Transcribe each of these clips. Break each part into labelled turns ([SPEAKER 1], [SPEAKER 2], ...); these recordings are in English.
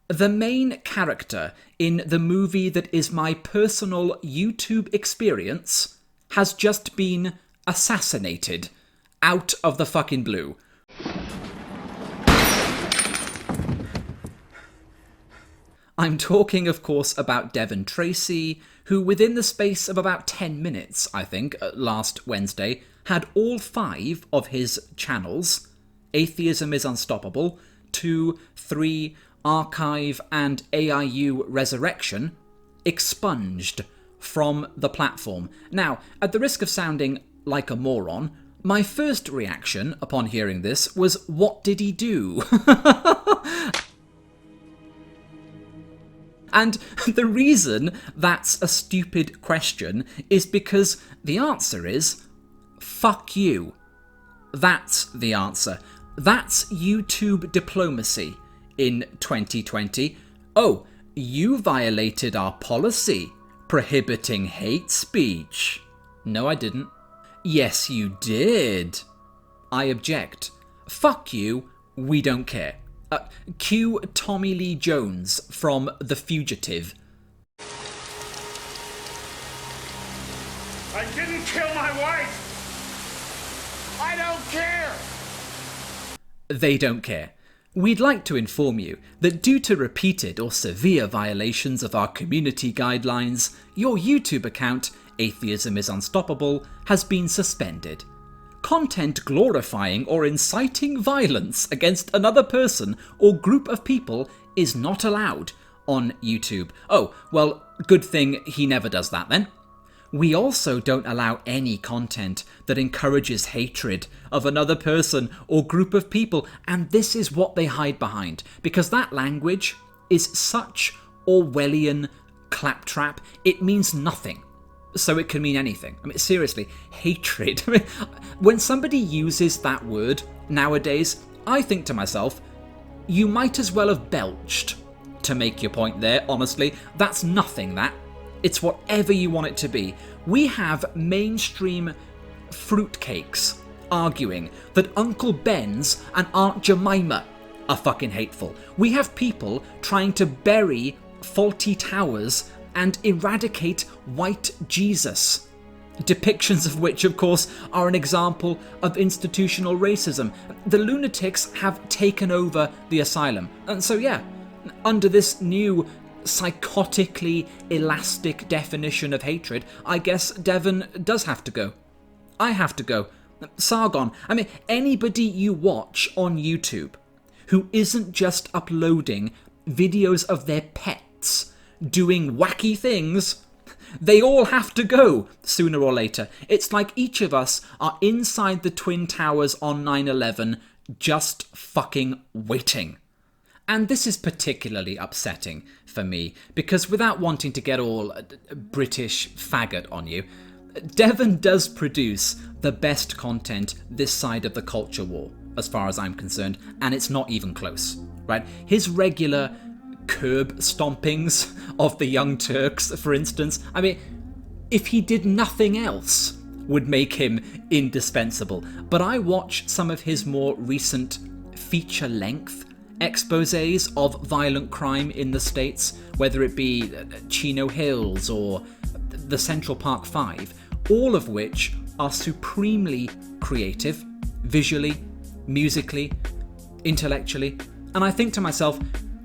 [SPEAKER 1] The main character in the movie that is my personal YouTube experience has just been assassinated out of the fucking blue. I'm talking, of course, about Devon Tracey, who within the space of about 10 minutes, I think, last Wednesday, had all 5 of his channels, Atheism is Unstoppable, 2, 3, Archive, and AiU Resurrection, expunged from the platform. Now, at the risk of sounding like a moron, my first reaction upon hearing this was, what did he do? And the reason that's a stupid question is because the answer is, fuck you. That's the answer. That's YouTube diplomacy in 2020. Oh, you violated our policy prohibiting hate speech. No, I didn't. Yes, you did. I object. Fuck you, we don't care. Cue Tommy Lee Jones from The Fugitive.
[SPEAKER 2] I didn't kill my wife! I don't care!
[SPEAKER 1] They don't care. We'd like to inform you that due to repeated or severe violations of our community guidelines, your YouTube account, Atheism is Unstoppable, has been suspended. Content glorifying or inciting violence against another person or group of people is not allowed on YouTube. Oh, well, good thing he never does that then. We also don't allow any content that encourages hatred of another person or group of people, and this is what they hide behind, because that language is such Orwellian claptrap, it means nothing. So it can mean anything. I mean, seriously, hatred. I mean, when somebody uses that word nowadays, I think to myself, you might as well have belched to make your point there, honestly. That's nothing, that. It's whatever you want it to be. We have mainstream fruitcakes arguing that Uncle Ben's and Aunt Jemima are fucking hateful. We have people trying to bury faulty towers and eradicate white Jesus. Depictions of which, of course, are an example of institutional racism. The lunatics have taken over the asylum. And so, yeah, under this new psychotically elastic definition of hatred, I guess Devon does have to go. I have to go. Sargon, I mean, anybody you watch on YouTube who isn't just uploading videos of their pets doing wacky things, they all have to go sooner or later. It's like each of us are inside the Twin Towers on 9/11 just fucking waiting. And this is particularly upsetting for me because, without wanting to get all British faggot on you, Devon does produce the best content this side of the culture war, as far as I'm concerned, and it's not even close, right? His regular curb stompings of the Young Turks, for instance, I mean, if he did nothing else, would make him indispensable. But I watch some of his more recent feature-length exposés of violent crime in the States, whether it be Chino Hills or the Central Park 5, all of which are supremely creative, visually, musically, intellectually. And I think to myself,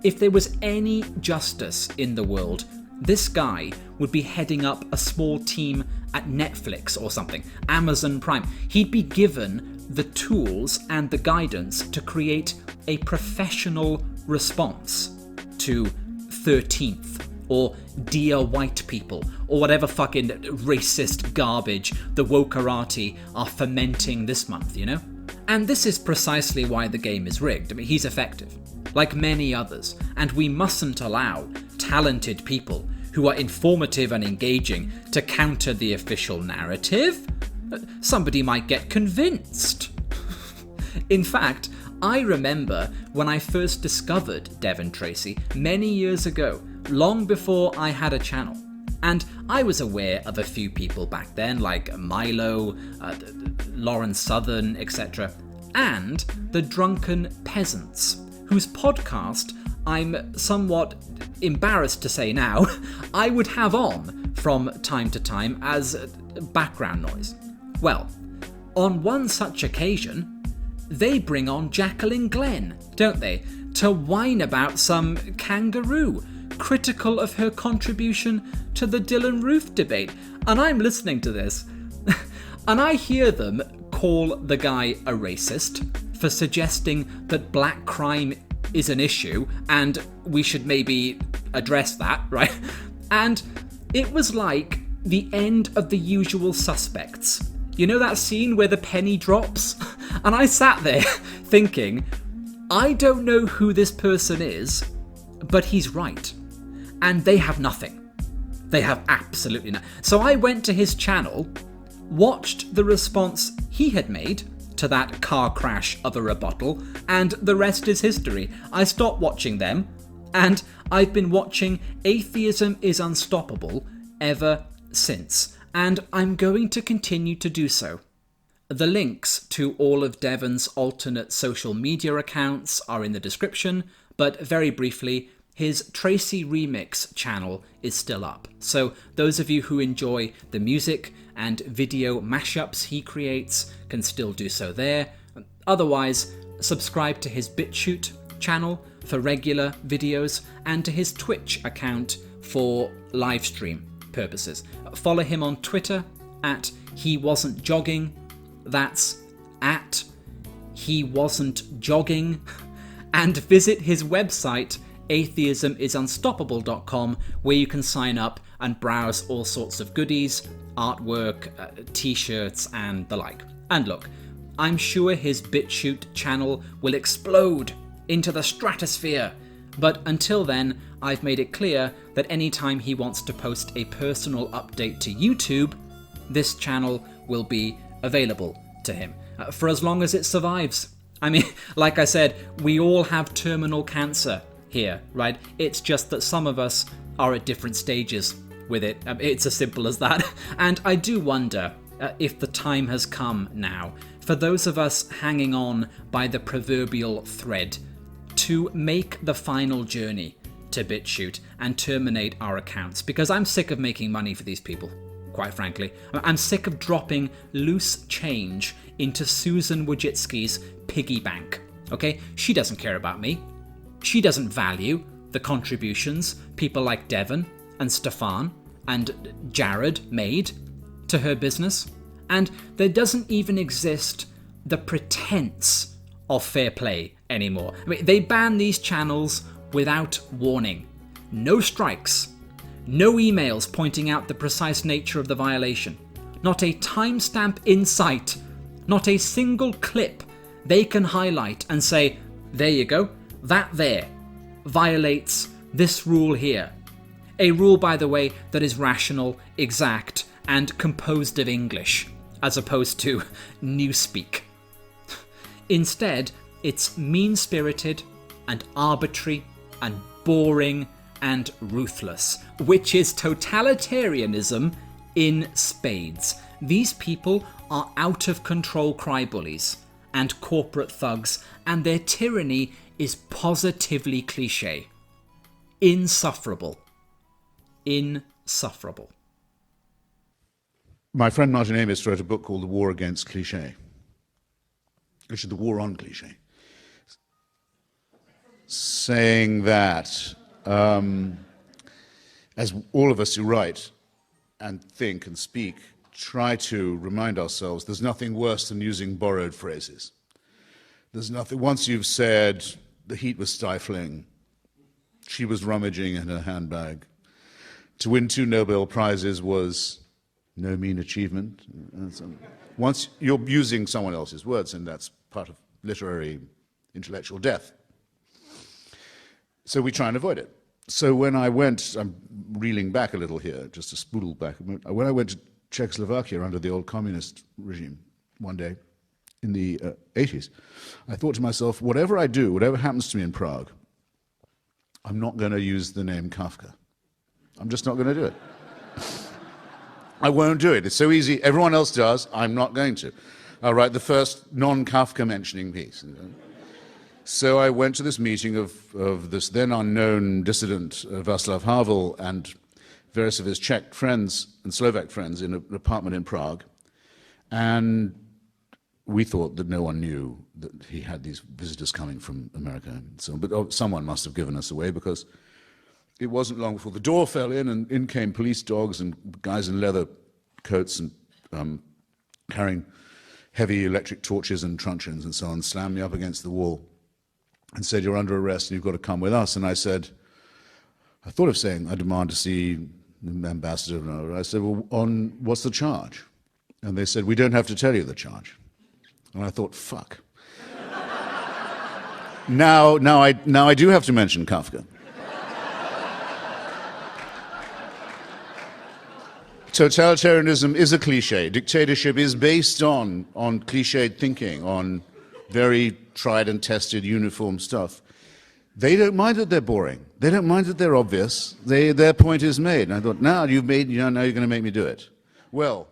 [SPEAKER 1] if there was any justice in the world, this guy would be heading up a small team at Netflix or something, Amazon Prime. He'd be given the tools and the guidance to create a professional response to 13th or Dear White People or whatever fucking racist garbage the wokerati are fermenting this month, you know? And this is precisely why the game is rigged. I mean, he's effective, like many others, and we mustn't allow talented people who are informative and engaging to counter the official narrative. Somebody might get convinced. In fact, I remember when I first discovered Devon Tracey many years ago, long before I had a channel. And I was aware of a few people back then, like Milo, Lauren Southern, etc., and the Drunken Peasants, whose podcast I'm somewhat embarrassed to say now, I would have on from time to time as background noise. Well, on one such occasion, they bring on Jacqueline Glenn, don't they, to whine about some kangaroo, critical of her contribution to the Dylan Roof debate. And I'm listening to this, and I hear them call the guy a racist for suggesting that black crime is an issue and we should maybe address that, right? And it was like the end of The Usual Suspects. You know that scene where the penny drops? And I sat there thinking, I don't know who this person is, but he's right. And they have nothing. They have absolutely nothing. So I went to his channel, watched the response he had made to that car crash of a rebuttal, and the rest is history. I stopped watching them, and I've been watching Atheism is Unstoppable ever since, and I'm going to continue to do so. The links to all of Devon's alternate social media accounts are in the description, but very briefly, his Tracey Remix channel is still up. So those of you who enjoy the music and video mashups he creates can still do so there. Otherwise, subscribe to his BitChute channel for regular videos and to his Twitch account for live stream purposes. Follow him on Twitter at HeWasn'tJogging. That's at HeWasn'tJogging. And visit his website atheismisunstoppable.com, where you can sign up and browse all sorts of goodies, artwork, t-shirts and the like. And look, I'm sure his BitChute channel will explode into the stratosphere, but until then, I've made it clear that anytime he wants to post a personal update to YouTube, this channel will be available to him, for as long as it survives. I mean, like I said, we all have terminal cancer here, right? It's just that some of us are at different stages with it. It's as simple as that. And I do wonder if the time has come now for those of us hanging on by the proverbial thread to make the final journey to BitChute and terminate our accounts, because I'm sick of making money for these people, quite frankly. I'm sick of dropping loose change into Susan Wojcicki's piggy bank, okay? She doesn't care about me. She doesn't value the contributions people like Devon and Stefan and Jared made to her business. And there doesn't even exist the pretense of fair play anymore. I mean, they ban these channels without warning. No strikes, no emails pointing out the precise nature of the violation, not a timestamp in sight, not a single clip they can highlight and say, there you go, that there violates this rule here. A rule, by the way, that is rational, exact, and composed of English, as opposed to Newspeak. Instead, it's mean-spirited and arbitrary and boring and ruthless, which is totalitarianism in spades. These people are out-of-control cry-bullies and corporate thugs, and their tyranny is positively cliché. Insufferable. Insufferable.
[SPEAKER 3] My friend Martin Amis wrote a book called The War Against Cliché. Actually, The War on Cliché. Saying that as all of us who write and think and speak try to remind ourselves there's nothing worse than using borrowed phrases. There's nothing, once you've said the heat was stifling, she was rummaging in her handbag, to win 2 Nobel Prizes was no mean achievement. Once you're using someone else's words, and that's part of literary intellectual death. So we try and avoid it. So when I went, I'm reeling back a little here, just to spoodle back. When I went to Czechoslovakia under the old communist regime one day in the 80s, I thought to myself, whatever I do, whatever happens to me in Prague, I'm not going to use the name Kafka. I'm just not going to do it. I won't do it. It's so easy. Everyone else does. I'm not going to. I'll write the first non-Kafka mentioning piece. So I went to this meeting of this then unknown dissident, Václav Havel, and various of his Czech friends and Slovak friends in an apartment in Prague. And we thought that no one knew that he had these visitors coming from America and so on. But someone must have given us away, because it wasn't long before the door fell in, and in came police dogs and guys in leather coats and carrying heavy electric torches and truncheons and so on, slammed me up against the wall and said, "You're under arrest and you've got to come with us." And I said, I thought of saying, "I demand to see the ambassador." I said, "Well, on what's the charge?" And they said, "We don't have to tell you the charge." And I thought, fuck. Now I do have to mention Kafka. Totalitarianism is a cliche. Dictatorship is based on cliched thinking, on very tried and tested uniform stuff. They don't mind that they're boring. They don't mind that they're obvious. Their point is made. And I thought, now you're going to make me do it. Well,